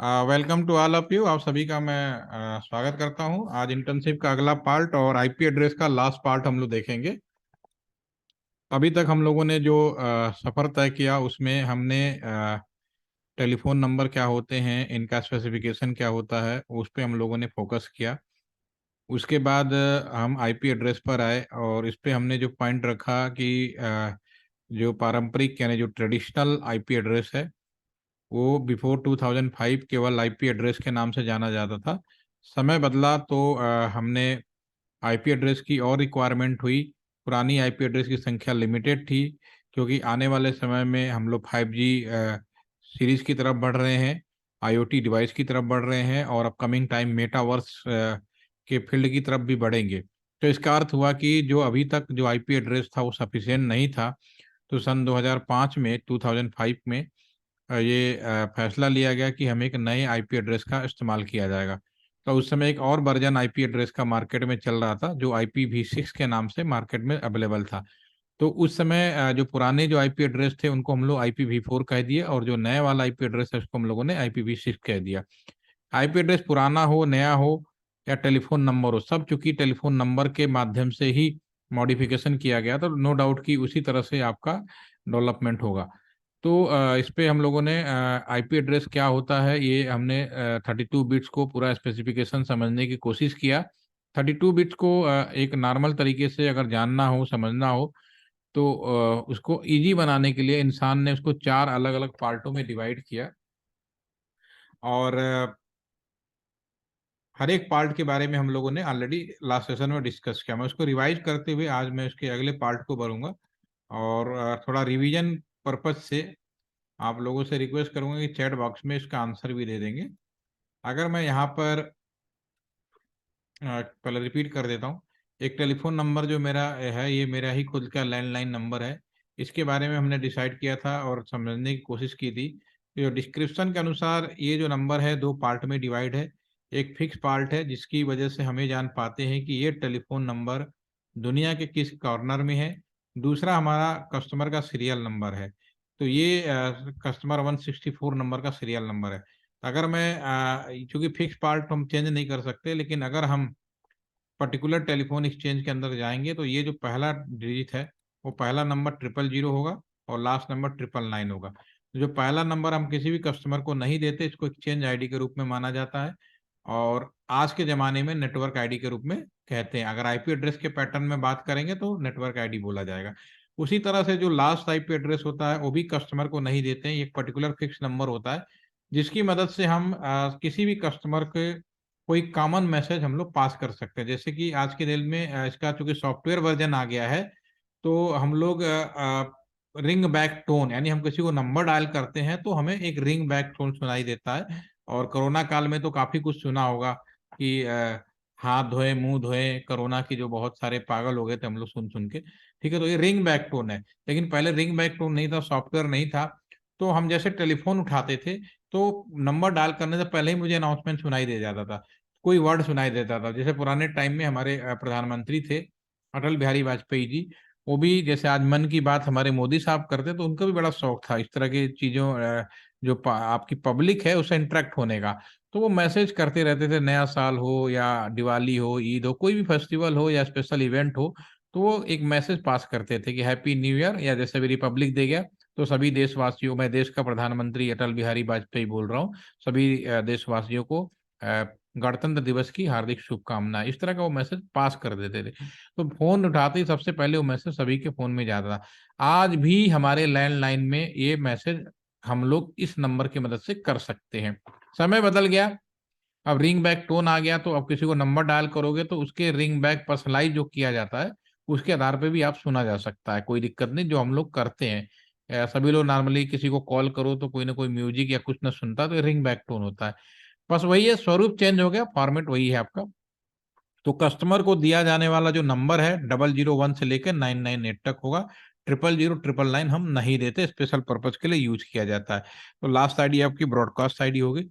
Welcome to all of you. आप सभी का मैं स्वागत करता हूं। आज इंटर्नशिप का अगला पार्ट और आईपी एड्रेस का लास्ट पार्ट हम लोग देखेंगे। अभी तक हम लोगों ने जो सफ़र तय किया उसमें हमने टेलीफोन नंबर क्या होते हैं, इनका स्पेसिफिकेशन क्या होता है, उस पे हम लोगों ने फोकस किया। उसके बाद हम आईपी एड्रेस पर आए और इस पे हमने जो पॉइंट रखा कि जो पारंपरिक यानी जो ट्रेडिशनल आईपी एड्रेस है वो बिफोर 2005 केवल आईपी एड्रेस के नाम से जाना जाता था। समय बदला तो हमने आईपी एड्रेस की और रिक्वायरमेंट हुई। पुरानी आईपी एड्रेस की संख्या लिमिटेड थी क्योंकि आने वाले समय में हम लोग 5G सीरीज की तरफ बढ़ रहे हैं, आईओटी डिवाइस की तरफ बढ़ रहे हैं और अपकमिंग टाइम मेटावर्स के फील्ड की तरफ भी बढ़ेंगे। तो इसका अर्थ हुआ कि जो अभी तक जो आईपी एड्रेस था वो सफिशिएंट नहीं था। तो सन 2005 में 2005 में ये फैसला लिया गया कि हमें एक नए आईपी एड्रेस का इस्तेमाल किया जाएगा। तो उस समय एक और वर्जन आईपी एड्रेस का मार्केट में चल रहा था जो IPv6 के नाम से मार्केट में अवेलेबल था। तो उस समय जो पुराने जो आईपी एड्रेस थे उनको हम लोग IPv4 कह दिए और जो नए वाला आईपी एड्रेस है उसको हम लोगों ने IPv6 कह दिया। आईपी एड्रेस पुराना हो, नया हो या टेलीफोन नंबर हो, सब चूंकि टेलीफोन नंबर के माध्यम से ही मॉडिफिकेशन किया गया, तो नो डाउट कि उसी तरह से आपका डेवलपमेंट होगा। तो इस पे हम लोगों ने आईपी एड्रेस क्या होता है ये हमने 32 बिट्स को पूरा स्पेसिफिकेशन समझने की कोशिश किया। 32 बिट्स को एक नॉर्मल तरीके से अगर जानना हो, समझना हो, तो उसको इजी बनाने के लिए इंसान ने उसको 4 अलग अलग पार्टों में डिवाइड किया और हर एक पार्ट के बारे में हम लोगों ने ऑलरेडी लास्ट सेशन में डिस्कस किया। मैं उसको रिवाइज करते हुए आज मैं उसके अगले पार्ट को बढ़ूंगा और थोड़ा रिवीजन पर्पज से आप लोगों से रिक्वेस्ट करूंगा कि चैट बॉक्स में इसका आंसर भी दे देंगे। अगर मैं यहाँ पर पहले रिपीट कर देता हूँ। एक टेलीफोन नंबर जो मेरा है ये मेरा ही खुद का लैंडलाइन नंबर है। इसके बारे में हमने डिसाइड किया था और समझने की कोशिश की थी। जो डिस्क्रिप्शन के अनुसार ये जो नंबर है 2 पार्ट में डिवाइड है। एक फिक्स पार्ट है जिसकी वजह से हमें जान पाते हैं कि ये टेलीफोन नंबर दुनिया के किस कॉर्नर में है। दूसरा हमारा कस्टमर का सीरियल नंबर है। तो ये कस्टमर 164 नंबर का सीरियल नंबर है। अगर मैं चूंकि फिक्स पार्ट हम चेंज नहीं कर सकते, लेकिन अगर हम पर्टिकुलर टेलीफोन एक्सचेंज के अंदर जाएंगे तो ये जो पहला डिजिट है वो पहला नंबर 000 होगा और लास्ट नंबर 999 होगा। तो जो पहला नंबर हम किसी भी कस्टमर को नहीं देते, इसको एक्सचेंज आईडी के रूप में माना जाता है और आज के ज़माने में नेटवर्क आईडी के रूप में कहते हैं। अगर आईपी एड्रेस के पैटर्न में बात करेंगे तो नेटवर्क आईडी बोला जाएगा। उसी तरह से जो लास्ट आईपी एड्रेस होता है वो भी कस्टमर को नहीं देते हैं, एक पर्टिकुलर फिक्स नंबर होता है जिसकी मदद से हम किसी भी कस्टमर के कोई कॉमन मैसेज हम लोग पास कर सकते हैं। जैसे कि आज के दिन में इसका चूंकि सॉफ्टवेयर वर्जन आ गया है तो हम लोग रिंग बैक टोन यानी हम किसी को नंबर डायल करते हैं तो हमें एक रिंग बैक टोन सुनाई देता है। और कोरोना काल में तो काफी कुछ सुना होगा कि हाथ धोए, मुंह धोए, कोरोना की जो बहुत सारे पागल हो गए थे हम लोग सुन सुन के। ठीक है, तो ये रिंग बैक टोन है। लेकिन पहले रिंग बैक टोन नहीं था, सॉफ्टवेयर नहीं था। तो हम जैसे टेलीफोन उठाते थे तो नंबर डायल करने से पहले ही मुझे अनाउंसमेंट सुनाई दे जाता था, कोई वर्ड सुनाई देता था। जैसे पुराने टाइम में हमारे प्रधानमंत्री थे अटल बिहारी वाजपेयी जी, वो भी जैसे आज मन की बात हमारे मोदी साहब करते तो उनका भी बड़ा शौक था इस तरह की चीज़ों जो आपकी पब्लिक है उससे इंटरेक्ट होने का। तो वो मैसेज करते रहते थे, नया साल हो या दिवाली हो, ईद हो, कोई भी फेस्टिवल हो या स्पेशल इवेंट हो, तो वो एक मैसेज पास करते थे कि हैप्पी न्यू ईयर, या जैसे भी रिपब्लिक डे गया तो सभी देशवासियों, मैं देश का प्रधानमंत्री अटल बिहारी वाजपेयी बोल रहा हूँ, सभी देशवासियों को गणतंत्र दिवस की हार्दिक शुभकामनाएं, इस तरह का वो मैसेज पास कर देते थे। तो फोन उठाते ही सबसे पहले वो मैसेज सभी के फोन में जाता था। आज भी हमारे लैंडलाइन में ये मैसेज हम लोग इस नंबर की मदद से कर सकते हैं। समय बदल गया, अब रिंग बैक टोन आ गया, तो अब किसी को नंबर डायल करोगे तो उसके रिंग बैक पर्सनलाइज जो किया जाता है उसके आधार पे भी आप सुना जा सकता है, कोई दिक्कत नहीं, जो हम लोग करते हैं। सभी लोग नॉर्मली किसी को कॉल करो तो कोई ना कोई म्यूजिक या कुछ ना सुनता, तो रिंग बैक टोन होता है। बस वही है, स्वरूप चेंज हो गया, फॉर्मेट वही है आपका। तो कस्टमर को दिया जाने वाला जो नंबर है 001 से लेकर 998 तक होगा। 000 999 हम नहीं देते, स्पेशल पर्पज के लिए यूज किया जाता है। तो लास्ट आईडी आपकी ब्रॉडकास्ट आईडी होगी।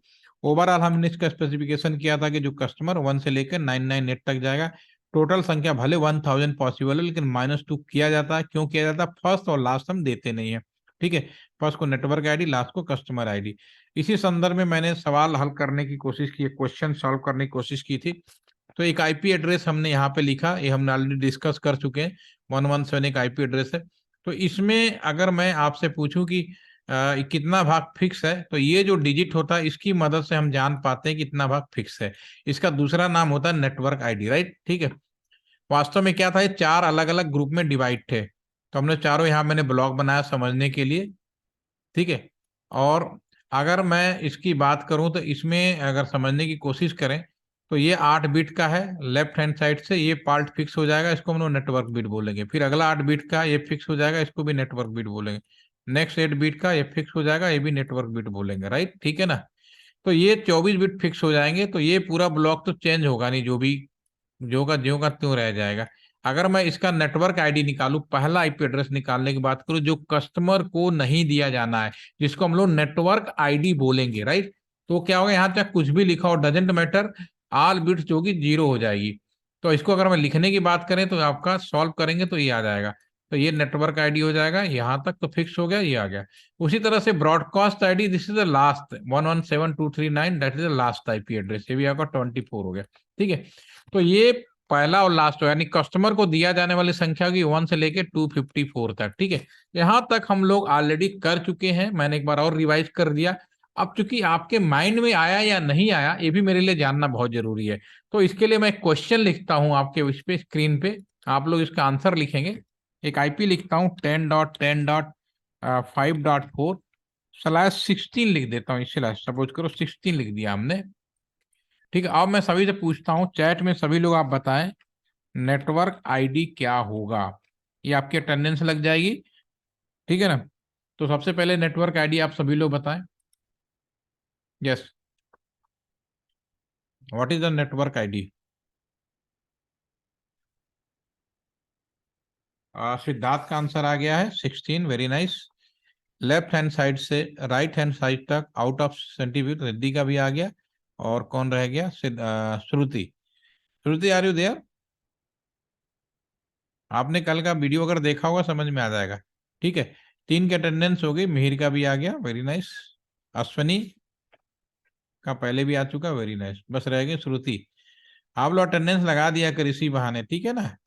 ओवरऑल हमने इसका स्पेसिफिकेशन किया था कि जो कस्टमर 1 से लेकर 998 तक जाएगा, टोटल संख्या भले 1000 पॉसिबल है लेकिन -2 किया जाता है। क्यों किया जाता है? फर्स्ट और लास्ट हम देते नहीं है। ठीक है, फर्स्ट को नेटवर्क आईडी, लास्ट को कस्टमर आईडी। इसी संदर्भ में मैंने सवाल हल करने की कोशिश की, क्वेश्चन सॉल्व करने की कोशिश की थी। तो एक आईपी एड्रेस हमने यहाँ पे लिखा, ये हमने ऑलरेडी डिस्कस कर चुके हैं। 117 एक आईपी एड्रेस है। तो इसमें अगर मैं आपसे पूछूं कि कितना भाग फिक्स है, तो ये जो डिजिट होता है इसकी मदद से हम जान पाते हैं कितना भाग फिक्स है। इसका दूसरा नाम होता है नेटवर्क आईडी, राइट। ठीक है, वास्तव में क्या था, ये चार अलग अलग ग्रुप में डिवाइड थे, तो हमने चारों यहाँ मैंने ब्लॉक बनाया समझने के लिए। ठीक है, और अगर मैं इसकी बात करूं तो इसमें अगर समझने की कोशिश करें तो ये 8 बिट का है। लेफ्ट हैंड साइड से ये पार्ट फिक्स हो जाएगा, इसको हम लोग नेटवर्क बिट बोलेंगे। फिर अगला 8 बिट का ये फिक्स हो जाएगा, इसको भी नेटवर्क बिट बोलेंगे। नेक्स्ट 8 बिट का ये फिक्स हो जाएगा, ये भी नेटवर्क बिट बोलेंगे, राइट। ठीक है ना। तो ये 24 बिट फिक्स हो जाएंगे, तो ये पूरा ब्लॉक तो चेंज होगा नहीं, जो भी ज्यों का त्यों रह जाएगा। अगर मैं इसका नेटवर्क आईडी निकालूं, पहला आईपी एड्रेस निकालने की बात करूं जो कस्टमर को नहीं दिया जाना है, जिसको हम लोग नेटवर्क आईडी बोलेंगे, राइट। तो क्या होगा, यहाँ चाहे कुछ भी लिखा हो, डजेंट मैटर, ऑल बिट्स जो कि 0 हो जाएगी। तो इसको अगर मैं लिखने की बात करें तो आपका सॉल्व करेंगे तो ये आ जाएगा। तो ये नेटवर्क आईडी हो जाएगा, यहाँ तक तो फिक्स हो गया, ये आ गया। उसी तरह से broadcast ID, this is the last 117239, that is the last IP address, ये भी आपका 24 हो गया। ठीक है, तो ये पहला और लास्ट हो, यानी कस्टमर को दिया जाने वाली संख्या की 1 से लेके 254 तक। ठीक है, यहां तक हम लोग ऑलरेडी कर चुके हैं, मैंने एक बार और रिवाइज कर दिया। अब चूंकि आपके माइंड में आया या नहीं आया, ये भी मेरे लिए जानना बहुत जरूरी है। तो इसके लिए मैं क्वेश्चन लिखता हूं आपके इस पे स्क्रीन पे, आप लोग इसका आंसर लिखेंगे। एक आईपी लिखता हूँ 10.10.5.4/16 लिख देता हूँ, इससे सपोज करो 16 लिख दिया हमने। ठीक है, अब मैं सभी से पूछता हूँ, चैट में सभी लोग आप बताएं नेटवर्क आईडी क्या होगा। ये आपकी अटेंडेंस लग जाएगी, ठीक है ना। तो सबसे पहले नेटवर्क आईडी आप सभी लोग बताएं। Yes, what is the network ID? Siddharth का आंसर आ गया है 16, very nice. Left hand side से राइट हैंड साइड तक आउट ऑफ सेंटीमीटर रिद्धि का भी आ गया। और कौन रह गया? श्रुति। श्रुति, आर यू देयर? आपने कल का वीडियो अगर देखा होगा समझ में आ जाएगा। ठीक है, 3 की अटेंडेंस हो गई, मिहिर का भी आ गया, वेरी नाइस। अश्वनी का पहले भी आ चुका, वेरी नाइस। बस रह गई श्रुति। आप लोग अटेंडेंस लगा दिया कर इसी बहाने, ठीक है ना।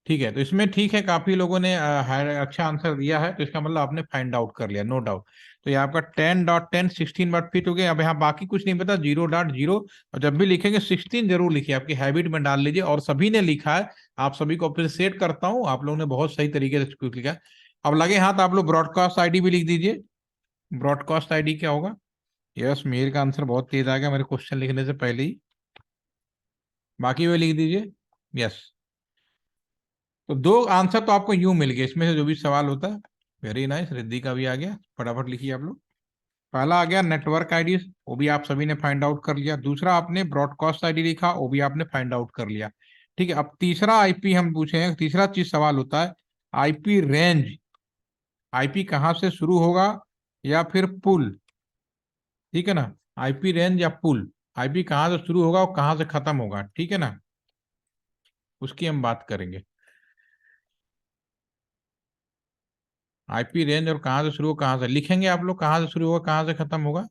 ठीक है, तो इसमें ठीक है, काफी लोगों ने अच्छा आंसर दिया है, तो इसका मतलब आपने फाइंड आउट कर लिया, नो डाउट। तो ये आपका 10.10 16 बार फिट हो गया। अब यहाँ बाकी कुछ नहीं पता, 0.0। और जब भी लिखेंगे 16 जरूर लिखिए, आपकी हैबिट में डाल लीजिए। और सभी ने लिखा है, आप सभी को अप्रिशिएट करता हूँ, आप लोगों ने बहुत सही तरीके से लिखा। अब लगे हाथ, आप लोग ब्रॉडकास्ट आईडी भी लिख दीजिए। ब्रॉडकास्ट आईडी क्या होगा? यस, मेर का आंसर बहुत तेज आ गया मेरे क्वेश्चन लिखने से पहले ही। बाकी वे लिख दीजिए। यस, तो 2 आंसर तो आपको यूं मिल गए इसमें से जो भी सवाल होता है। वेरी नाइस, रिद्धि का भी आ गया, फटाफट लिखिए आप लोग। पहला आ गया नेटवर्क आईडी, वो भी आप सभी ने फाइंड आउट कर लिया। दूसरा आपने ब्रॉडकास्ट आईडी लिखा, वो भी आपने फाइंड आउट कर लिया। ठीक है, अब तीसरा आईपी हम पूछे हैं, तीसरा चीज सवाल होता है आईपी रेंज। आईपी कहाँ से शुरू होगा या फिर पुल, ठीक है ना। आईपी रेंज या पुल, आईपी कहाँ से शुरू होगा और कहाँ से खत्म होगा, ठीक है ना, उसकी हम बात करेंगे। आईपी रेंज और कहाँ से शुरू होगा, कहाँ से लिखेंगे आप लोग, कहाँ से शुरू होगा कहाँ से खत्म होगा।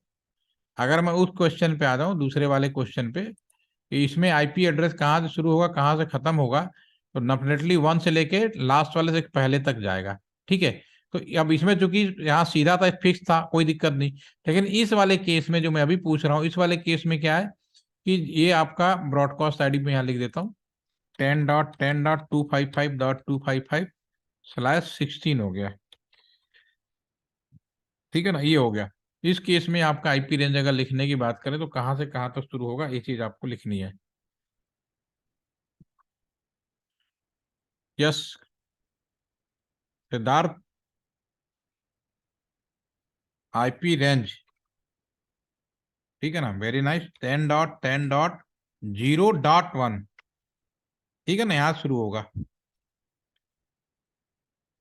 अगर मैं उस क्वेश्चन पे आ जाऊं, दूसरे वाले क्वेश्चन पे, कि इसमें आईपी एड्रेस कहाँ से शुरू होगा कहाँ से खत्म होगा, तो डेफिनेटली 1 से लेके लास्ट वाले से पहले तक जाएगा। ठीक है, तो अब इसमें चूंकि यहाँ सीधा था, फिक्स था, कोई दिक्कत नहीं। लेकिन इस वाले केस में जो मैं अभी पूछ रहा हूँ, इस वाले केस में क्या है कि ये आपका ब्रॉडकास्ट आईडी में यहाँ लिख देता हूँ 10.10.255.255/16 हो गया। ठीक है ना, ये हो गया। इस केस में आपका आईपी रेंज अगर लिखने की बात करें तो कहां से कहां तक शुरू होगा, ये चीज आपको लिखनी है। यस, सिद्धार्थ, आईपी रेंज, ठीक है ना, वेरी नाइस। 10.10.0.1, ठीक है ना, यहां शुरू होगा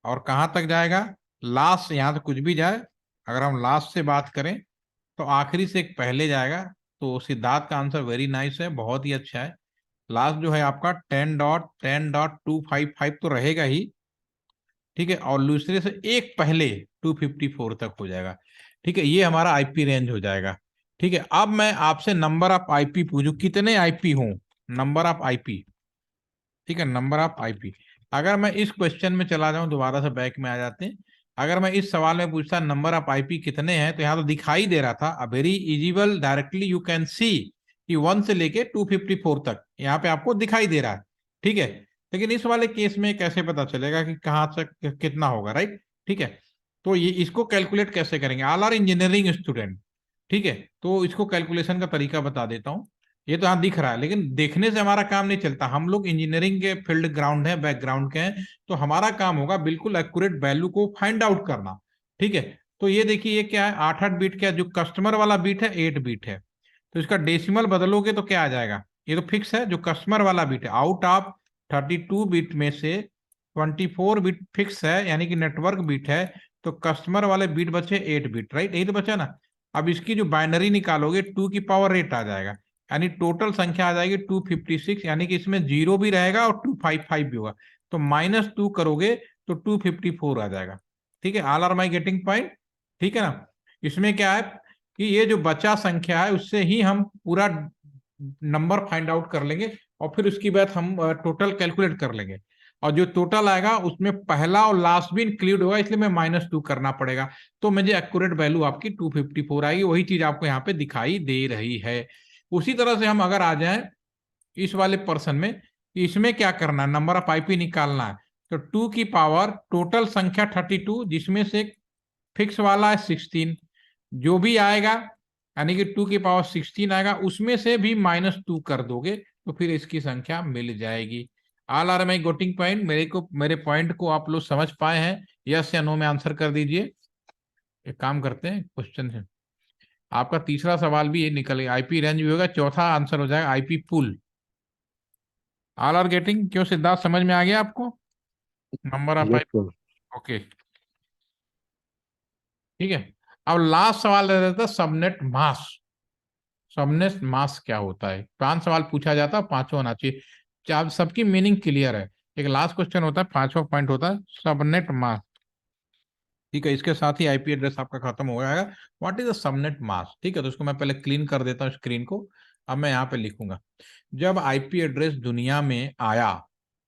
और कहां तक जाएगा, लास्ट, यहां से कुछ भी जाए। अगर हम लास्ट से बात करें तो आखिरी से एक पहले जाएगा। तो सिद्धार्थ का आंसर वेरी नाइस है, बहुत ही अच्छा है। लास्ट जो है आपका 10.10.255 तो रहेगा ही, ठीक है, और दूसरे से एक पहले 254 तक हो जाएगा। ठीक है, ये हमारा आईपी रेंज हो जाएगा। ठीक है, अब मैं आपसे नंबर ऑफ आईपी पूछूं, कितने आईपी हों, नंबर ऑफ आईपी। ठीक है, नंबर ऑफ आईपी। अगर मैं इस क्वेश्चन में चला जाऊं, दोबारा से बैक में आ जाते हैं, अगर मैं इस सवाल में पूछता नंबर ऑफ आईपी कितने हैं, तो यहाँ तो दिखाई दे रहा था very visible, directly you can see कि 1 से लेके 254 तक यहाँ पे आपको दिखाई दे रहा है। ठीक है, लेकिन इस वाले केस में कैसे पता चलेगा कि कहाँ तक कितना होगा, राइट। ठीक है, तो ये इसको कैलकुलेट कैसे करेंगे, ऑल आर इंजीनियरिंग स्टूडेंट। ठीक है, तो इसको कैलकुलेशन का तरीका बता देता हूँ। ये तो यहाँ दिख रहा है, लेकिन देखने से हमारा काम नहीं चलता, हम लोग इंजीनियरिंग के फील्ड ग्राउंड है, बैकग्राउंड के हैं, तो हमारा काम होगा बिल्कुल एक्यूरेट वैल्यू को फाइंड आउट करना। ठीक है, तो ये देखिए ये क्या है, 8 8 बीट का, जो कस्टमर वाला बीट है 8 बीट है, तो इसका डेसिमल बदलोगे तो क्या आ जाएगा, ये तो फिक्स है, जो कस्टमर वाला बीट है आउट ऑफ 32 बीट में से 24 बीट फिक्स है, यानी कि नेटवर्क बीट है, तो कस्टमर वाले बीट बचे 8 बीट, राइट, यही तो बचा ना। अब इसकी जो बाइनरी निकालोगे 2 की पावर 8 आ जाएगा, यानी टोटल संख्या आ जाएगी 256, यानी कि इसमें 0 भी रहेगा और 255 भी होगा, तो -2 करोगे तो 254 आ जाएगा। ठीक है, all are my getting point. ठीक है ना, इसमें क्या है कि ये जो बचा संख्या है उससे ही हम पूरा नंबर फाइंड आउट कर लेंगे, और फिर उसके बाद हम टोटल कैलकुलेट कर लेंगे, और जो टोटल आएगा उसमें पहला और लास्ट भी इंक्लूड होगा, इसलिए मैं -2 करना पड़ेगा, तो मुझे एक्यूरेट वैल्यू आपकी 254 आएगी, वही चीज आपको यहाँ पे दिखाई दे रही है। उसी तरह से हम अगर आ जाएं इस वाले पर्सन में, इसमें क्या करना है, नंबर ऑफ आईपी निकालना है, तो 2 की पावर टोटल संख्या 32, जिसमें से फिक्स वाला है 16, जो भी आएगा यानी कि 2 की पावर 16 आएगा, उसमें से भी -2 कर दोगे तो फिर इसकी संख्या मिल जाएगी। ऑल आर माई गोटिंग पॉइंट, मेरे पॉइंट को आप लोग समझ पाए हैं, यस या नो में आंसर कर दीजिए। एक काम करते हैं, क्वेश्चन से आपका तीसरा सवाल भी ये निकलेगा, आईपी रेंज भी होगा, चौथा आंसर हो जाएगा IP pool. All are getting, क्यों सिद्धार्थ, समझ में आ गया आपको, number of yes IP. Sir. Okay, ठीक है। अब लास्ट सवाल रह जाता है सबनेट मास। सबनेट मास क्या होता है, 5 सवाल पूछा जाता है, पांचों आना चाहिए, चार सबकी मीनिंग क्लियर है। एक लास्ट क्वेश्चन होता है, 5वां पॉइंट होता है सबनेट मास। ठीक है, इसके साथ ही आईपी एड्रेस आपका खत्म हो जाएगा। व्हाट इज द सबनेट मास। ठीक है, तो इसको मैं पहले क्लीन कर देता हूँ स्क्रीन को। अब मैं यहाँ पे लिखूंगा, जब आईपी एड्रेस दुनिया में आया,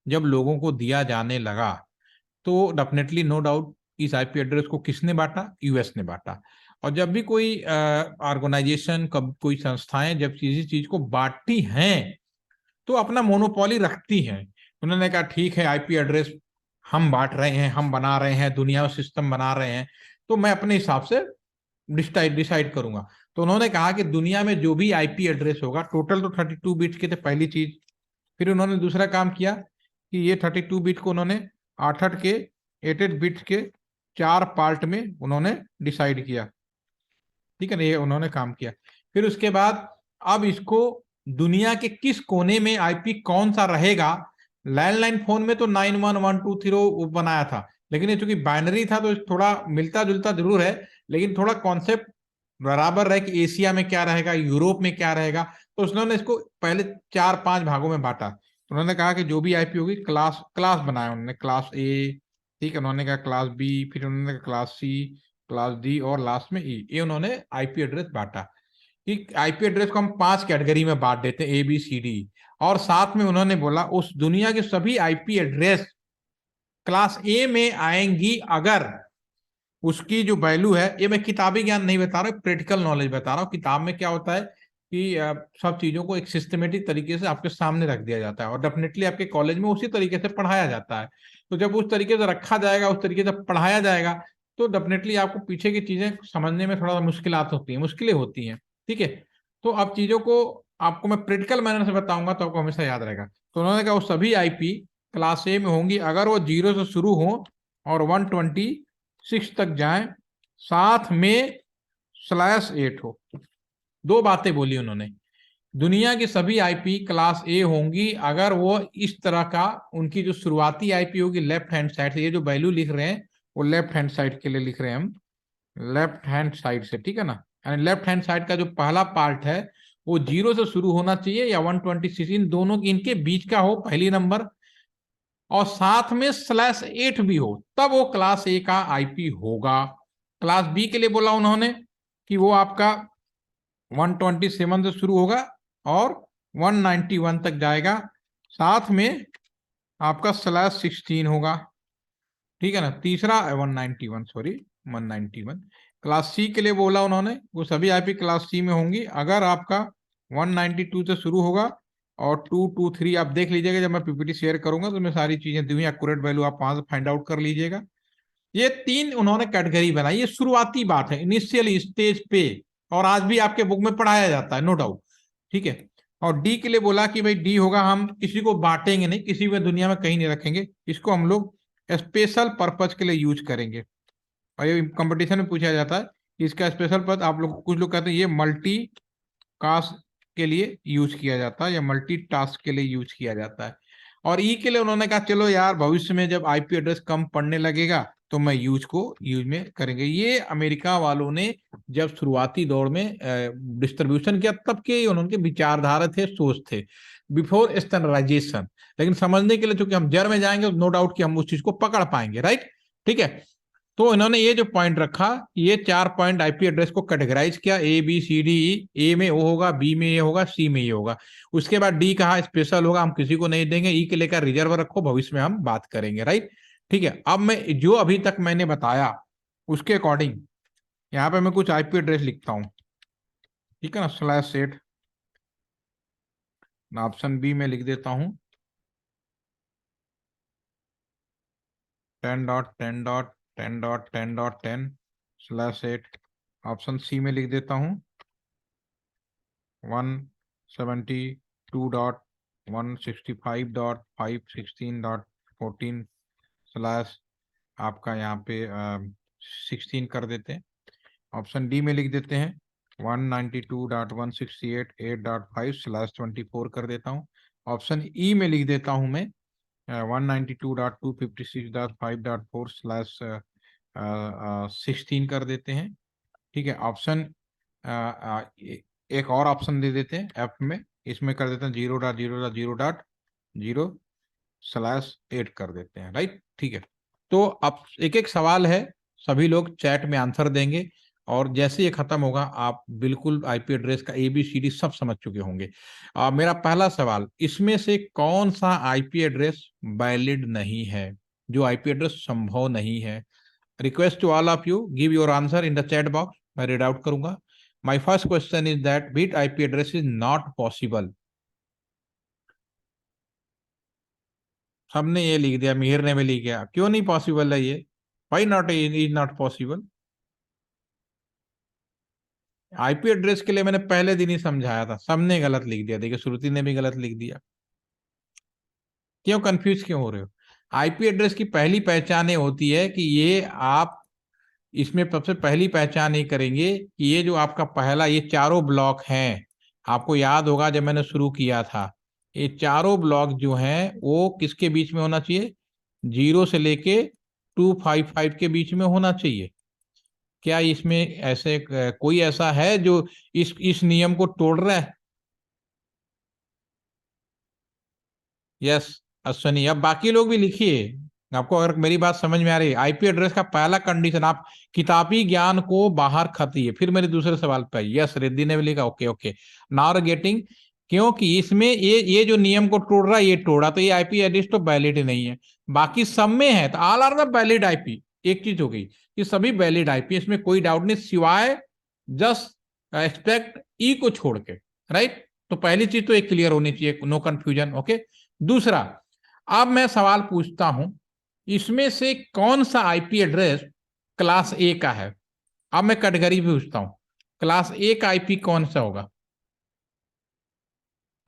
जब लोगों को दिया जाने लगा, तो डेफिनेटली नो डाउट इस आईपी एड्रेस को किसने बांटा, यूएस ने बांटा। और जब भी कोई ऑर्गेनाइजेशन, कब कोई संस्थाएं जब किसी चीज को बांटती हैं तो अपना मोनोपोली रखती हैं। उन्होंने कहा ठीक है, आईपी एड्रेस हम बांट रहे हैं, हम बना रहे हैं, दुनिया में सिस्टम बना रहे हैं, तो मैं अपने हिसाब से डिसाइड करूंगा। तो उन्होंने कहा कि दुनिया में जो भी आईपी एड्रेस होगा, टोटल तो 32 बिट के थे पहली चीज, फिर उन्होंने दूसरा काम किया कि ये 32 बिट को उन्होंने 8 8 बिट के 4 पार्ट में उन्होंने डिसाइड किया। ठीक है ना, ये उन्होंने काम किया। फिर उसके बाद अब इसको दुनिया के किस कोने में आईपी कौन सा रहेगा, लैंडलाइन फोन में तो 91120 बनाया था, लेकिन ये चूंकि बाइनरी था तो थोड़ा मिलता जुलता जरूर है, लेकिन थोड़ा कॉन्सेप्ट बराबर रहे कि एशिया में क्या रहेगा, यूरोप में क्या रहेगा। तो उन्होंने इसको पहले 4 5 भागों में बांटा। तो उन्होंने कहा कि जो भी आईपी होगी, क्लास क्लास बनाया उन्होंने, क्लास ए, ठीक है, उन्होंने कहा क्लास बी, फिर उन्होंने कहा क्लास सी, क्लास डी और लास्ट में ई, ये उन्होंने आईपी एड्रेस बांटा कि आईपी एड्रेस को हम 5 कैटेगरी में बांट देते हैं, ए बी सी डी। और साथ में उन्होंने बोला उस दुनिया के सभी आईपी एड्रेस क्लास ए में आएंगी अगर उसकी जो वैल्यू है, ये मैं किताबी ज्ञान नहीं बता रहा हूँ, प्रैक्टिकल नॉलेज बता रहा हूँ। किताब में क्या होता है कि सब चीजों को एक सिस्टमेटिक तरीके से आपके सामने रख दिया जाता है, और डेफिनेटली आपके कॉलेज में उसी तरीके से पढ़ाया जाता है। तो जब उस तरीके से रखा जाएगा, उस तरीके से पढ़ाया जाएगा, तो डेफिनेटली आपको पीछे की चीजें समझने में थोड़ा मुश्किलात होती हैं, मुश्किलें होती हैं। ठीक है, तो अब चीजों को आपको मैं प्रैक्टिकल मैनर से बताऊंगा तो आपको हमेशा याद रहेगा। तो उन्होंने कहा वो सभी आईपी क्लास ए में होंगी अगर वो 0 से शुरू हो और 126 तक जाए, साथ में /8 हो। दो बातें बोली उन्होंने, दुनिया की सभी आईपी क्लास ए होंगी अगर वो इस तरह का, उनकी जो शुरुआती आईपी होगी लेफ्ट हैंड साइड से, ये जो वैल्यू लिख रहे हैं वो लेफ्ट हैंड साइड के लिए लिख रहे हैं हम, लेफ्ट हैंड साइड से, ठीक है ना, यानी लेफ्ट हैंड साइड का जो पहला पार्ट है वो 0 से शुरू होना चाहिए या 126, इन दोनों की, इनके बीच का हो पहली नंबर, और साथ में /8 भी हो, तब वो क्लास ए का आईपी होगा। क्लास बी के लिए बोला उन्होंने कि वो आपका 127 से शुरू होगा और 191 तक जाएगा, साथ में आपका /16 होगा, ठीक है ना। तीसरा 191, सॉरी 191। क्लास सी के लिए बोला उन्होंने वो सभी आईपी क्लास सी में होंगी, अगर आपका 192 से शुरू होगा और 223 आप देख लीजिएगा, जब मैं पीपीटी शेयर करूंगा तो मैं सारी चीजें दी हुई, एक्यूरेट वैल्यू आप वहां से फाइंड आउट कर लीजिएगा। ये 3 उन्होंने कैटेगरी बनाई, ये शुरुआती बात है, इनिशियल स्टेज पे, और आज भी आपके बुक में पढ़ाया जाता है, नो डाउट, ठीक है। और डी के लिए बोला कि भाई डी होगा, हम किसी को बांटेंगे नहीं, किसी भी दुनिया में कहीं नहीं रखेंगे, इसको हम लोग स्पेशल पर्पज के लिए यूज करेंगे। और ये कंपटीशन में पूछा जाता है कि इसका स्पेशल पर्पज, आप लोग कुछ लोग कहते हैं ये मल्टी कास्ट के लिए यूज किया जाता है या मल्टी टास्क के लिए यूज किया जाता है। और ई के लिए उन्होंने कहा चलो यार भविष्य में जब आईपी एड्रेस कम पड़ने लगेगा तो मैं यूज में करेंगे। ये अमेरिका वालों ने जब शुरुआती दौर में डिस्ट्रीब्यूशन किया तब के उनके विचारधारा थे, सोच थे, बिफोर स्टैंडर्डाइजेशन। लेकिन समझने के लिए चूंकि हम जड़ में जाएंगे, नो डाउट कि हम उस चीज को पकड़ पाएंगे, राइट, ठीक है। तो इन्होंने ये जो पॉइंट रखा, ये 4 पॉइंट आईपी एड्रेस को कैटेगराइज किया, A B C D E. ए में वो होगा, बी में ये होगा, सी में ये होगा। उसके बाद डी कहा स्पेशल होगा, हम किसी को नहीं देंगे। ई के लेकर रिजर्व रखो, भविष्य में हम बात करेंगे, राइट, ठीक है। अब मैं जो अभी तक मैंने बताया उसके अकॉर्डिंग यहाँ पे मैं कुछ आईपी एड्रेस लिखता हूँ, ठीक है ना। /8 ऑप्शन बी में लिख देता हूँ 10.10.10.10/8। ऑप्शन सी में लिख देता हूँ 172.165.516.14 आपका यहाँ पे 16 कर देते हैं। ऑप्शन डी में लिख देते हैं 192.168.8.5/24 कर देता हूँ। ऑप्शन ई में लिख देता हूँ मैं 192.256.5.4/16 कर देते हैं, ठीक है। ऑप्शन एक और ऑप्शन दे देते हैं एफ में, इसमें कर देते हैं 0.0.0.0/8 कर देते हैं, राइट, ठीक है। तो अब एक एक सवाल है, सभी लोग चैट में आंसर देंगे, और जैसे ये खत्म होगा आप बिल्कुल आईपी एड्रेस का एबीसीडी सब समझ चुके होंगे। मेरा पहला सवाल, इसमें से कौन सा आईपी एड्रेस वैलिड नहीं है, जो आईपी एड्रेस संभव नहीं है? Request to all of you, give your answer in the chat box, मैं रीड आउट करूंगा। My first question is that bit IP address is not possible. सबने ये लिख दिया, मिहिर ने भी लिख दिया, क्यों नहीं पॉसिबल है ये? Why not, is not possible? IP address के लिए मैंने पहले दिन ही समझाया था, सबने गलत लिख दिया, देखिए श्रुति ने भी गलत लिख दिया। क्यों कंफ्यूज क्यों हो रहे हो? आईपी एड्रेस की पहली पहचान ये होती है कि ये आप इसमें सबसे पहली पहचान ये करेंगे कि ये जो आपका पहला ये चारों ब्लॉक हैं, आपको याद होगा जब मैंने शुरू किया था, ये चारों ब्लॉक जो हैं वो किसके बीच में होना चाहिए? 0 से लेके 255 के बीच में होना चाहिए। क्या इसमें ऐसे कोई ऐसा है जो इस नियम को तोड़ रहा है? यस अश्वनी, अब बाकी लोग भी लिखिए, आपको अगर मेरी बात समझ में आ रही है। आईपी एड्रेस का पहला कंडीशन, आप किताबी ज्ञान को बाहर खतीये। फिर मेरे दूसरे सवाल पर यस, रिद्धि ने भी लिखा, ओके ओके, नाउ गेटिंग। क्योंकि इसमें ये जो नियम को तोड़ रहा है, ये तोड़ा, तो ये आईपी एड्रेस तो वैलिड ही नहीं है। बाकी सब में है, तो all are the valid IP. एक चीज हो गई कि सभी वैलिड आईपी, इसमें कोई डाउट नहीं, सिवाय जस्ट एक्सपेक्ट ई को छोड़ के, राइट। तो पहली चीज तो एक क्लियर होनी चाहिए, नो कंफ्यूजन, ओके। दूसरा, अब मैं सवाल पूछता हूं, इसमें से कौन सा आईपी एड्रेस क्लास ए का है? अब मैं कैटेगरी पूछता हूं, क्लास ए का आईपी कौन सा होगा?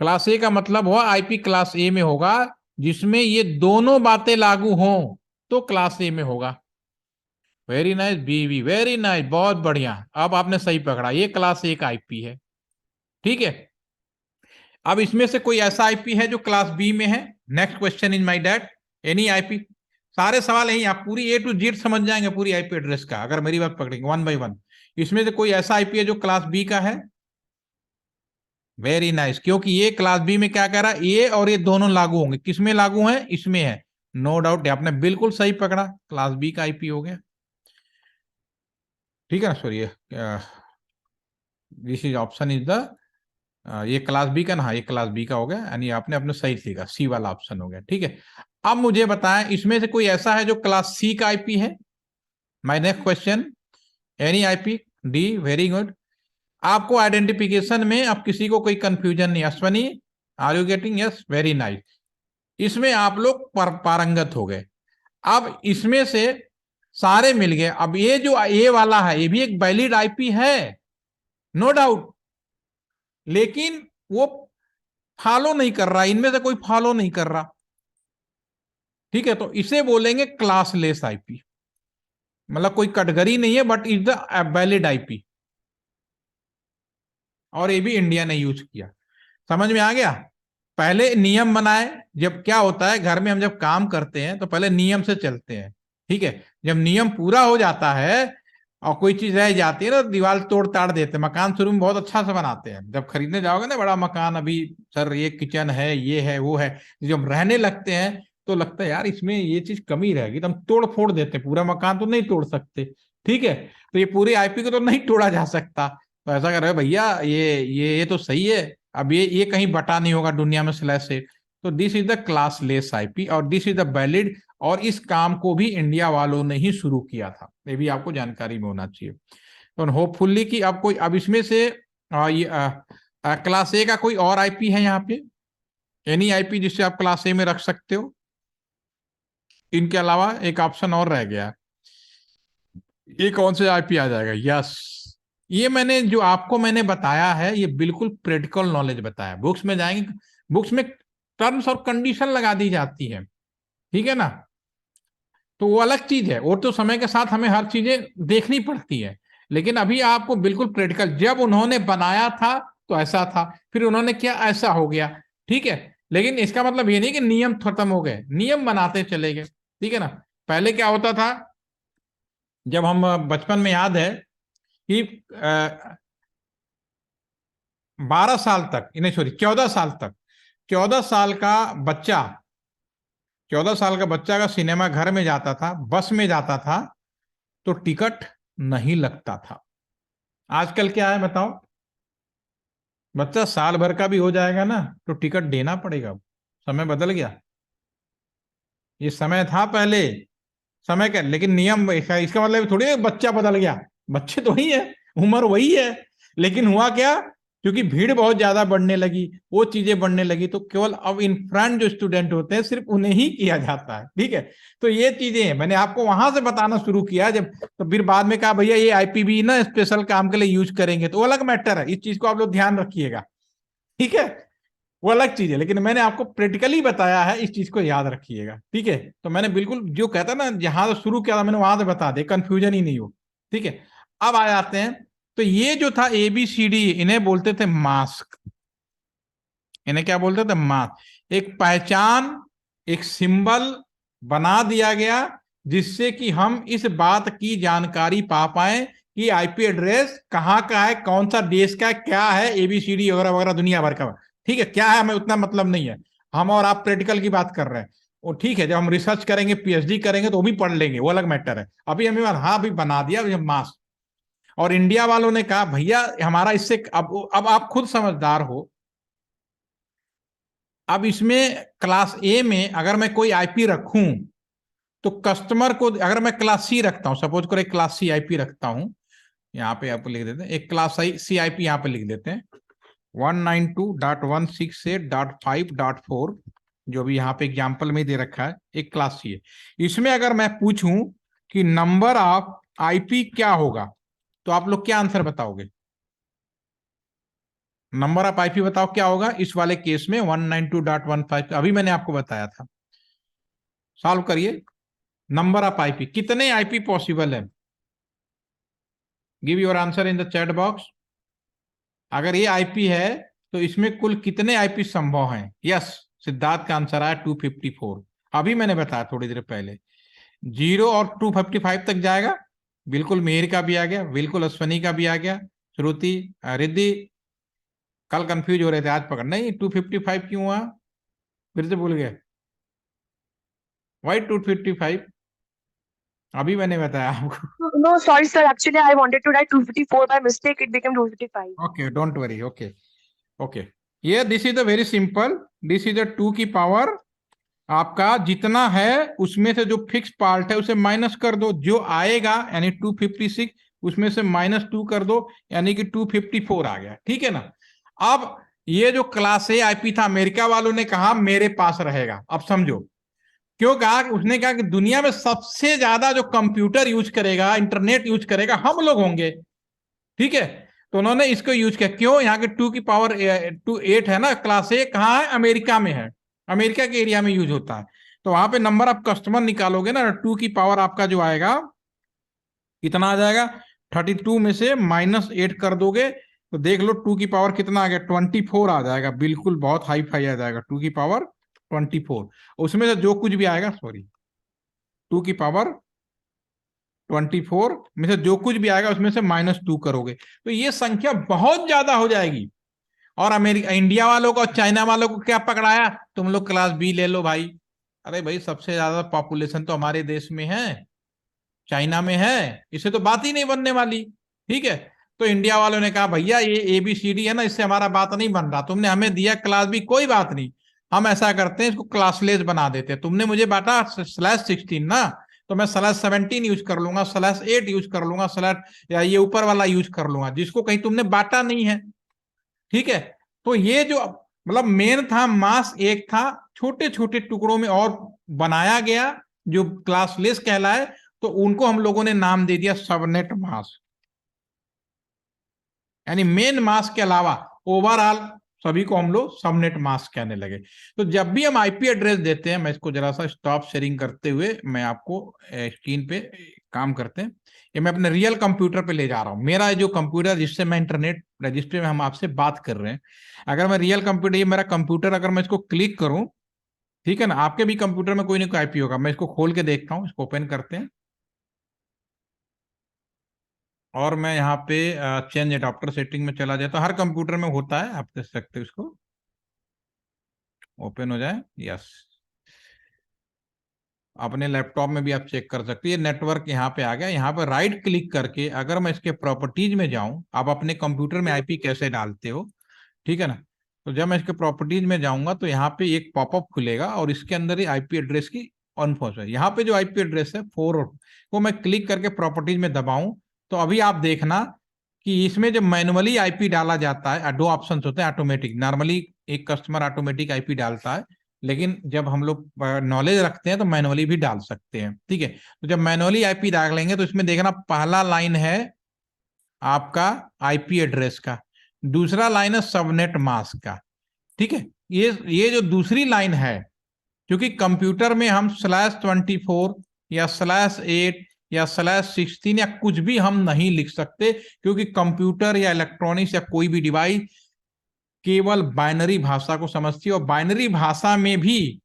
क्लास ए का मतलब हुआ आईपी क्लास ए में होगा जिसमें ये दोनों बातें लागू हों, तो क्लास ए में होगा। वेरी नाइस बीवी, वेरी नाइस, बहुत बढ़िया, अब आपने सही पकड़ा, ये क्लास ए का आईपी है, ठीक है। अब इसमें से कोई ऐसा आईपी है जो क्लास बी में है? Next question in my that, any IP. सारे सवाल यही, आप पूरी ए टू जेड समझ जाएंगे पूरी आईपी एड्रेस का, अगर मेरी बात पकड़ेंगे वन बाय वन। इसमें से कोई ऐसा आईपी है जो क्लास बी का है? वेरी नाइस, क्योंकि ये क्लास बी में क्या कह रहा है, ये और ये दोनों लागू होंगे, किसमें लागू है? इसमें है। नो डाउट आपने बिल्कुल सही पकड़ा, क्लास बी का आईपी हो गया, ठीक है ना। Sorry, this is option is the, ये क्लास बी का ना, हाँ ये क्लास बी का हो गया, यानी आपने अपने सही लिखा, सी वाला ऑप्शन हो गया, ठीक है। अब मुझे बताएं इसमें से कोई ऐसा है जो क्लास सी का आईपी है? My next question, any IP? D, very good. आपको आइडेंटिफिकेशन में अब किसी को कोई कंफ्यूजन नहीं, Ashwani are you getting? Yes, very nice. इसमें आप लोग पारंगत हो गए। अब इसमें से सारे मिल गए। अब ये जो ए वाला है ये भी एक वैलिड आईपी है, नो डाउट, लेकिन वो फॉलो नहीं कर रहा, इनमें से कोई फॉलो नहीं कर रहा, ठीक है। तो इसे बोलेंगे क्लासलेस आईपी, मतलब कोई कैटेगरी नहीं है but is the valid IP, और ये भी इंडिया ने यूज किया। समझ में आ गया? पहले नियम बनाए, जब क्या होता है घर में हम जब काम करते हैं तो पहले नियम से चलते हैं, ठीक है। जब नियम पूरा हो जाता है और कोई चीज रह जाती है ना, दीवार तोड़ ताड़ देते हैं। मकान शुरू में बहुत अच्छा से बनाते हैं, जब खरीदने जाओगे ना बड़ा मकान, अभी सर ये किचन है, ये है, वो है, जब रहने लगते हैं तो लगता है यार इसमें ये चीज कमी रहेगी, तो हम तोड़ फोड़ देते हैं। पूरा मकान तो नहीं तोड़ सकते, ठीक है। तो ये पूरी आईपी को तो नहीं तोड़ा जा सकता, तो ऐसा कर रहे भैया, ये तो सही है, अब ये कहीं बटा नहीं होगा दुनिया में स्लैश से। तो this is the classless IP और दिस इज द वैलिड, और इस काम को भी इंडिया वालों ने ही शुरू किया था, ये भी आपको जानकारी में होना चाहिए। तो होपफुली कि अब कोई, अब इसमें से क्लास ए का कोई और आईपी है यहाँ पे? एनी आईपी जिससे आप क्लास ए में रख सकते हो? इनके अलावा एक ऑप्शन और रह गया, ये कौन से आईपी आ जाएगा? यस, ये मैंने जो आपको मैंने बताया है ये बिल्कुल प्रैक्टिकल नॉलेज बताया। बुक्स में जाएंगे, बुक्स में टर्म्स और कंडीशन लगा दी जाती है, ठीक है ना, तो वो अलग चीज है, और तो समय के साथ हमें हर चीजें देखनी पड़ती है। लेकिन अभी आपको बिल्कुल प्रैक्टिकल, जब उन्होंने बनाया था तो ऐसा था, फिर उन्होंने किया ऐसा हो गया, ठीक है। लेकिन इसका मतलब ये नहीं कि नियम खत्म हो गए, नियम बनाते चले गए, ठीक है ना। पहले क्या होता था, जब हम बचपन में, याद है कि 12 साल तक, नहीं सॉरी 14 साल तक, 14 साल का बच्चा, 14 साल का बच्चा अगर सिनेमा घर में जाता था, बस में जाता था, तो टिकट नहीं लगता था। आजकल क्या है बताओ? बच्चा साल भर का भी हो जाएगा ना तो टिकट देना पड़ेगा। समय बदल गया, ये समय था पहले, समय का, लेकिन नियम इसका मतलब थोड़ी है बच्चा बदल गया, बच्चे तो वही है, उम्र वही है। लेकिन हुआ क्या, क्योंकि भीड़ बहुत ज्यादा बढ़ने लगी, वो चीजें बढ़ने लगी, तो केवल अब इन फ्रंट जो स्टूडेंट होते हैं सिर्फ उन्हें ही किया जाता है, ठीक है। तो ये चीजें हैं, मैंने आपको वहां से बताना शुरू किया जब, तो फिर बाद में कहा भैया ये आईपीबी ना स्पेशल काम के लिए यूज करेंगे, तो वो अलग मैटर है, इस चीज को आप लोग ध्यान रखिएगा, ठीक है। वो अलग चीज है, लेकिन मैंने आपको प्रैक्टिकली बताया है, इस चीज को याद रखिएगा, ठीक है। तो मैंने बिल्कुल जो कहता ना, जहां से शुरू किया था मैंने वहां से बता दे, कंफ्यूजन ही नहीं हो, ठीक है। अब आ जाते हैं, तो ये जो था ए बी सी डी, इन्हें बोलते थे मास्क, इन्हें क्या बोलते थे? मास्क। एक पहचान, एक सिंबल बना दिया गया, जिससे कि हम इस बात की जानकारी पा पाए कि आईपी एड्रेस कहाँ का है, कौन सा देश का है, क्या है, एबीसीडी वगैरह वगैरह दुनिया भर का, ठीक है। क्या है हमें उतना मतलब नहीं है, हम और आप प्रैक्टिकल की बात कर रहे हैं, वो ठीक है। जब हम रिसर्च करेंगे, पीएचडी करेंगे तो वो भी पढ़ लेंगे, वो अलग मैटर है। अभी हमें हाँ अभी बना दिया मास्क, और इंडिया वालों ने कहा भैया हमारा इससे, अब आप खुद समझदार हो। अब इसमें क्लास ए में अगर मैं कोई आईपी रखूं, तो कस्टमर को, अगर मैं क्लास सी रखता हूं, सपोज करो एक क्लास सी आईपी रखता हूं, यहाँ पे आप लिख देते हैं एक क्लास सी आईपी, यहाँ पे लिख देते हैं 192.168.5.4, जो भी यहाँ पे एग्जाम्पल में दे रखा है, एक क्लास सी है। इसमें अगर मैं पूछूं कि नंबर ऑफ आईपी क्या होगा, तो आप लोग क्या आंसर बताओगे? नंबर ऑफ आईपी बताओ क्या होगा इस वाले केस में, 192.15, अभी मैंने आपको बताया था, सॉल्व करिए। नंबर ऑफ आईपी, कितने आईपी पॉसिबल है? Give your answer in the chat box. अगर ये आईपी है तो इसमें कुल कितने आईपी संभव हैं? यस, सिद्धार्थ का आंसर आया 254, अभी मैंने बताया थोड़ी देर पहले। 0 और 255 तक जाएगा, बिल्कुल मेहर का भी आ गया, बिल्कुल अश्वनी का भी आ गया, श्रुति, रिद्धि, कल कंफ्यूज हो रहे थे, आज पकड़ नहीं, 255 क्यों हुआ, फिर से भूल गए? वाई 255? अभी मैंने बताया आपको। No, sorry, sir. Actually, I wanted to write 254 by mistake. It became 255. Okay, don't worry, okay. Okay, ये this is the very simple, this is the 2 की पावर। आपका जितना है उसमें से जो फिक्स पार्ट है उसे माइनस कर दो, जो आएगा यानी 256, उसमें से -2 कर दो, यानी कि 254 आ गया, ठीक है ना। अब ये जो क्लास ए आईपी था, अमेरिका वालों ने कहा मेरे पास रहेगा। अब समझो क्यों कहा, उसने कहा कि दुनिया में सबसे ज्यादा जो कंप्यूटर यूज करेगा, इंटरनेट यूज करेगा, हम लोग होंगे, ठीक है। तो उन्होंने इसको यूज किया। क्यों? यहाँ के 2 की पावर 8 है ना, क्लास ए कहाँ है? अमेरिका में है, अमेरिका के एरिया में यूज होता है। तो वहां पे नंबर ऑफ कस्टमर निकालोगे ना, 2 की पावर आपका जो आएगा कितना आ जाएगा, 32 में से -8 कर दोगे तो देख लो 2 की पावर कितना आ गया, 24 आ जाएगा। बिल्कुल बहुत हाई फाई आ जाएगा, 2 की पावर 24। उसमें से जो कुछ भी आएगा, सॉरी, 2 की पावर 24 में से जो कुछ भी आएगा उसमें से -2 करोगे तो ये संख्या बहुत ज्यादा हो जाएगी। और अमेरिका, इंडिया वालों को और चाइना वालों को क्या पकड़ाया, तुम लोग क्लास बी ले लो भाई। अरे भाई, सबसे ज्यादा पॉपुलेशन तो हमारे देश में है, चाइना में है, इससे तो बात ही नहीं बनने वाली, ठीक है। तो इंडिया वालों ने कहा भैया ये ABCD है ना, इससे हमारा बात नहीं बन रहा, तुमने हमें दिया क्लास बी, कोई बात नहीं, हम ऐसा करते हैं इसको क्लासलेस बना देते हैं। तुमने मुझे बांटा /16 ना, तो मैं /17 यूज कर लूंगा, /8 यूज कर लूंगा, स्लैश या ये ऊपर वाला यूज कर लूंगा, जिसको कहीं तुमने बांटा नहीं है, ठीक है। तो ये जो मतलब मेन था, मास एक था, छोटे छोटे टुकड़ों में और बनाया गया जो क्लासलेस कहलाए, तो उनको हम लोगों ने नाम दे दिया सबनेट मास। यानी मेन मास के अलावा ओवरऑल सभी को हम लोग सबनेट मास्क कहने लगे। तो जब भी हम आईपी एड्रेस देते हैं, मैं इसको जरा सा स्टॉप शेयरिंग करते हुए मैं आपको स्क्रीन पे काम करते हैं, ये मैं अपने रियल कंप्यूटर पे ले जा रहा हूं, मेरा जो कंप्यूटर जिससे मैं इंटरनेट रजिस्ट्री में हम आपसे बात कर रहे हैं, अगर मैं रियल कंप्यूटर, ये मेरा कंप्यूटर, अगर मैं इसको क्लिक करूं, ठीक है ना, आपके भी कंप्यूटर में कोई ना कोई आईपी होगा, मैं इसको खोल के देखता हूं, इसको ओपन करते हैं और मैं यहाँ पे चेंज एडाप्टर सेटिंग में चला जाता हूँ, हर कंप्यूटर में होता है, आप देख सकते हो, इसको ओपन हो जाए, यस। अपने लैपटॉप में भी आप चेक कर सकते हैं, ये नेटवर्क यहाँ पे आ गया। यहाँ पे राइट क्लिक करके अगर मैं इसके प्रॉपर्टीज में जाऊं, आप अपने कंप्यूटर में आईपी कैसे डालते हो, ठीक है ना। तो जब मैं इसके प्रॉपर्टीज में जाऊंगा तो यहाँ पे एक पॉपअप खुलेगा और इसके अंदर ही आईपी एड्रेस की ऑनफोर्स है। यहाँ पे जो आईपी एड्रेस है 4 को मैं क्लिक करके प्रॉपर्टीज में दबाऊं, तो अभी आप देखना कि इसमें जब मैनुअली आईपी डाला जाता है, दो ऑप्शन होते हैं, ऑटोमेटिक, नॉर्मली एक कस्टमर ऑटोमेटिक आईपी डालता है, लेकिन जब हम लोग नॉलेज रखते हैं तो मैनुअली भी डाल सकते हैं, ठीक है। तो जब मैनुअली आईपी डाल लेंगे तो इसमें देखना पहला लाइन है आपका आईपी एड्रेस का, दूसरा लाइन है सबनेट मास्क का, ठीक है। ये जो दूसरी लाइन है, क्योंकि कंप्यूटर में हम /24 या /8 या /16 या कुछ भी हम नहीं लिख सकते, क्योंकि कंप्यूटर या इलेक्ट्रॉनिक्स या कोई भी डिवाइस केवल बाइनरी भाषा को समझती है, और बाइनरी भाषा में भी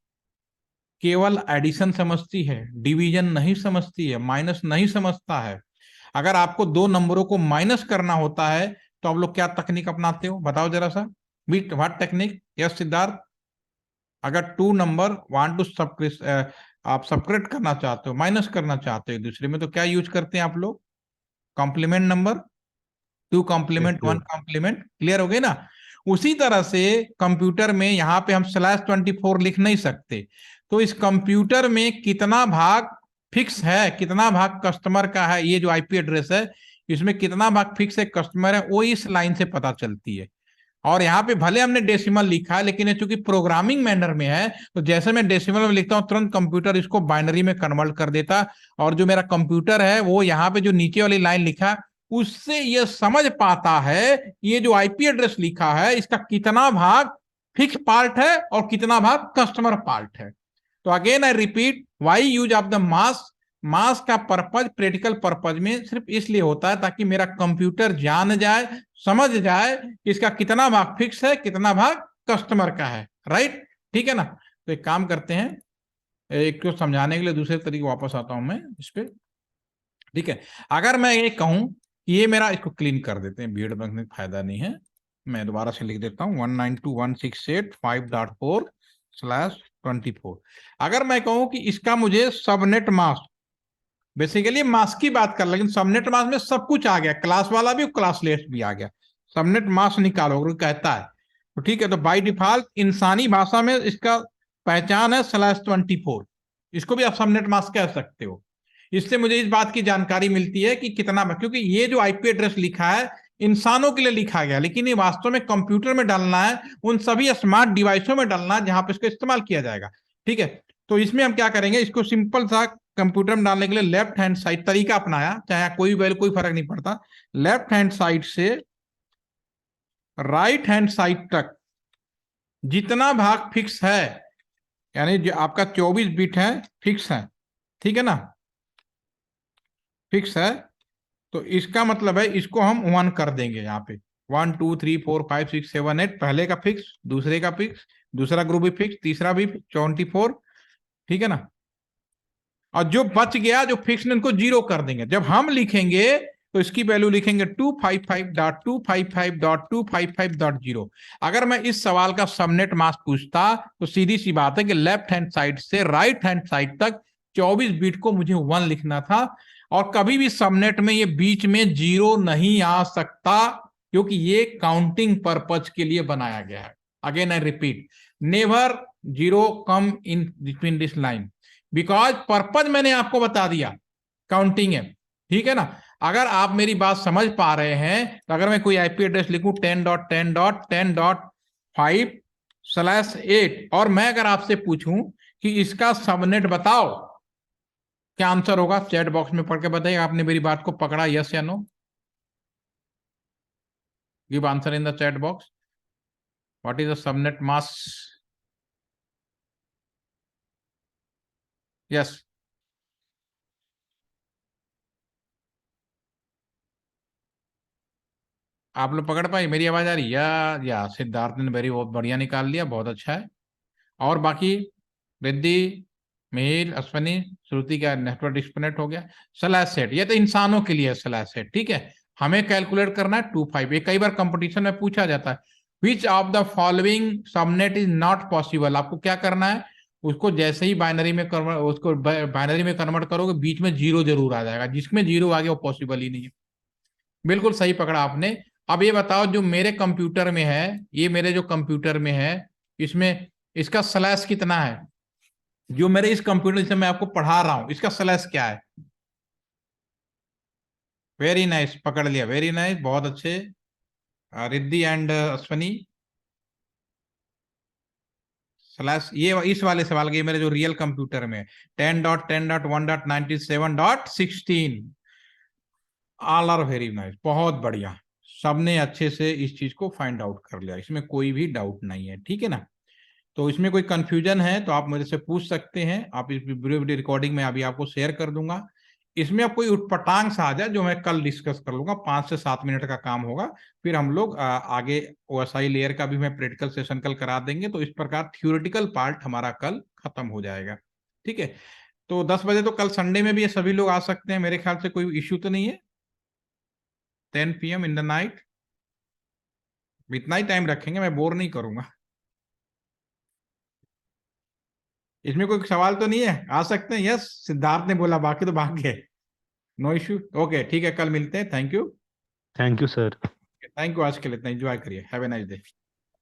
केवल एडिशन समझती है, डिवीजन नहीं समझती है, माइनस नहीं समझता है। अगर आपको दो नंबरों को माइनस करना होता है तो आप लोग क्या तकनीक अपनाते हो, बताओ जरा सा, व्हाट टेक्निक? यस सिद्धार्थ, अगर टू नंबर वांट टू आप सपरेट करना चाहते हो, माइनस करना चाहते हो एक दूसरे में, तो क्या यूज करते हैं आप लोग? Complement number, 2 yes complement 1 sir. Complement, clear हो गए ना। उसी तरह से कंप्यूटर में यहाँ पे हम /24 लिख नहीं सकते, तो इस कंप्यूटर में कितना भाग फिक्स है, कितना भाग कस्टमर का है, ये जो आईपी एड्रेस है इसमें कितना भाग फिक्स है कस्टमर है, वो इस लाइन से पता चलती है। और यहाँ पे भले हमने डेसिमल लिखा है, लेकिन ये चूंकि प्रोग्रामिंग मैनर में है, तो जैसे मैं डेसिमल में लिखता हूँ तुरंत कंप्यूटर इसको बाइनरी में कन्वर्ट कर देता, और जो मेरा कंप्यूटर है वो यहाँ पे जो नीचे वाली लाइन लिखा उससे ये समझ पाता है ये जो आईपी एड्रेस लिखा है इसका कितना भाग फिक्स पार्ट है और कितना भाग कस्टमर पार्ट है। तो again I repeat, why use of the mass, mass का पर्पज प्रैक्टिकल पर्पज में सिर्फ इसलिए होता है ताकि मेरा कंप्यूटर जान जाए, समझ जाए कि इसका कितना भाग फिक्स है, कितना भाग कस्टमर का है, राइट, ठीक है ना। तो एक काम करते हैं, एक को समझाने के लिए दूसरे तरीके वापस आता हूं मैं इस पे, ठीक है। अगर मैं ये कहूं कि ये मेरा, इसको क्लीन कर देते हैं, भीड़ में फायदा नहीं है, मैं दोबारा से लिख देता हूं 192.168.5.4 24। अगर मैं कहूं कि इसका मुझे सबनेट मास्क, बेसिकली मास्क की बात कर, लेकिन सबनेट मास्क में सब कुछ आ गया, क्लास वाला भी क्लासलेस भी आ गया, सबनेट मास्क निकालो अगर कहता है तो ठीक है। तो बाय डिफॉल्ट इंसानी भाषा में इसका पहचान है /24, इसको भी आप सबनेट मास्क कह सकते हो। इससे मुझे इस बात की जानकारी मिलती है कि कितना, क्योंकि ये जो आईपी एड्रेस लिखा है इंसानों के लिए लिखा गया, लेकिन ये वास्तव में कंप्यूटर में डालना है, उन सभी स्मार्ट डिवाइसों में डालना है जहां पर इसका इस्तेमाल किया जाएगा। ठीक है, तो इसमें हम क्या करेंगे, इसको सिंपल सा कंप्यूटर में डालने के लिए लेफ्ट हैंड साइड तरीका अपनाया, चाहे कोई वैल्यू कोई फर्क नहीं पड़ता, लेफ्ट हैंड साइड से राइट हैंड साइड तक जितना भाग फिक्स है, यानी जो आपका 24 बिट है फिक्स है, ठीक है ना, फिक्स है, तो इसका मतलब है इसको हम 1 कर देंगे यहाँ पे। 1 2 3 4 5 6 7 8, पहले का फिक्स, दूसरे का फिक्स, दूसरा ग्रुप भी फिक्स, तीसरा भी 24, ठीक है ना। और जो बच गया जो फिक्स ने उनको 0 कर देंगे। जब हम लिखेंगे तो इसकी वैल्यू लिखेंगे 255.255.255.0। अगर मैं इस सवाल का सबनेट मास्क पूछता तो सीधी सी बात है कि लेफ्ट हैंड साइड से राइट हैंड साइड तक 24 बिट को मुझे 1 लिखना था, और कभी भी सबनेट में ये बीच में 0 नहीं आ सकता, क्योंकि ये काउंटिंग पर्पज के लिए बनाया गया है। Again I repeat, never 0 come in between this line, because purpose मैंने आपको बता दिया, काउंटिंग है, ठीक है ना। अगर आप मेरी बात समझ पा रहे हैं तो अगर मैं कोई आईपी एड्रेस लिखूं 10.10.10.5/8 और मैं अगर आपसे पूछूं कि इसका सबनेट बताओ, क्या आंसर होगा? चैट बॉक्स में पढ़ के बताइए, आपने मेरी बात को पकड़ा, यस या no? Give answer in the chat box. What is the subnet mask? Yes, आप लोग पकड़ पाए? मेरी आवाज आ रही है? या सिद्धार्थ ने वेरी बहुत बढ़िया निकाल लिया, बहुत अच्छा है। और बाकी रिद्धि, मिहिर, अश्वनी, श्रुति का नेटवर्क डिस्कनेक्ट हो गया। स्लैश सेट, ये तो इंसानों के लिए स्लैश सेट, ठीक है। हमें कैलकुलेट करना है 25। ये कई बार कंपटीशन में पूछा जाता है, which of the following subnet is not possible. आपको क्या करना है, उसको जैसे ही बाइनरी में कन्वर्ट, उसको बाइनरी में कन्वर्ट करोगे बीच में 0 जरूर आ जाएगा, जिसमें 0 आ गया वो पॉसिबल ही नहीं है। बिल्कुल सही पकड़ा आपने। अब ये बताओ, जो मेरे कंप्यूटर में है, ये मेरे जो कंप्यूटर में है, इसमें इसका स्लैश कितना है? जो मेरे इस कंप्यूटर से मैं आपको पढ़ा रहा हूं, इसका स्लैश क्या है? वेरी नाइस, पकड़ लिया, वेरी नाइस, बहुत अच्छे रिद्धि एंड अश्वनी। स्लैश ये इस वाले सवाल के, मेरे जो रियल कंप्यूटर में 10.10.1.97.16, ऑल आर वेरी नाइस, बहुत बढ़िया, सबने अच्छे से इस चीज को फाइंड आउट कर लिया, इसमें कोई भी डाउट नहीं है, ठीक है ना। तो इसमें कोई कंफ्यूजन है तो आप मेरे से पूछ सकते हैं, आप इस वीडियो रिकॉर्डिंग में अभी आपको शेयर कर दूंगा। इसमें अब कोई उटपटांग सा आ जाए जो मैं कल डिस्कस कर लूंगा, 5 से 7 मिनट का काम होगा, फिर हम लोग आगे ओएसआई लेयर का भी मैं प्रैक्टिकल सेशन कल करा देंगे, तो इस प्रकार थ्योरेटिकल पार्ट हमारा कल खत्म हो जाएगा, ठीक है। तो 10 बजे, तो कल संडे में भी ये सभी लोग आ सकते हैं, मेरे ख्याल से कोई इश्यू तो नहीं है। 10 PM इन द नाइट, इतना ही टाइम रखेंगे, मैं बोर नहीं करूंगा। इसमें कोई सवाल तो नहीं है, आ सकते हैं? यस, सिद्धार्थ ने बोला, बाकी तो भाग गए। नो इश्यू, ओके, ठीक है, कल मिलते हैं, thank you. Thank you sir. Thank you, आज के लिए इतना एंजॉय करिए, हैव ए नाइस डे।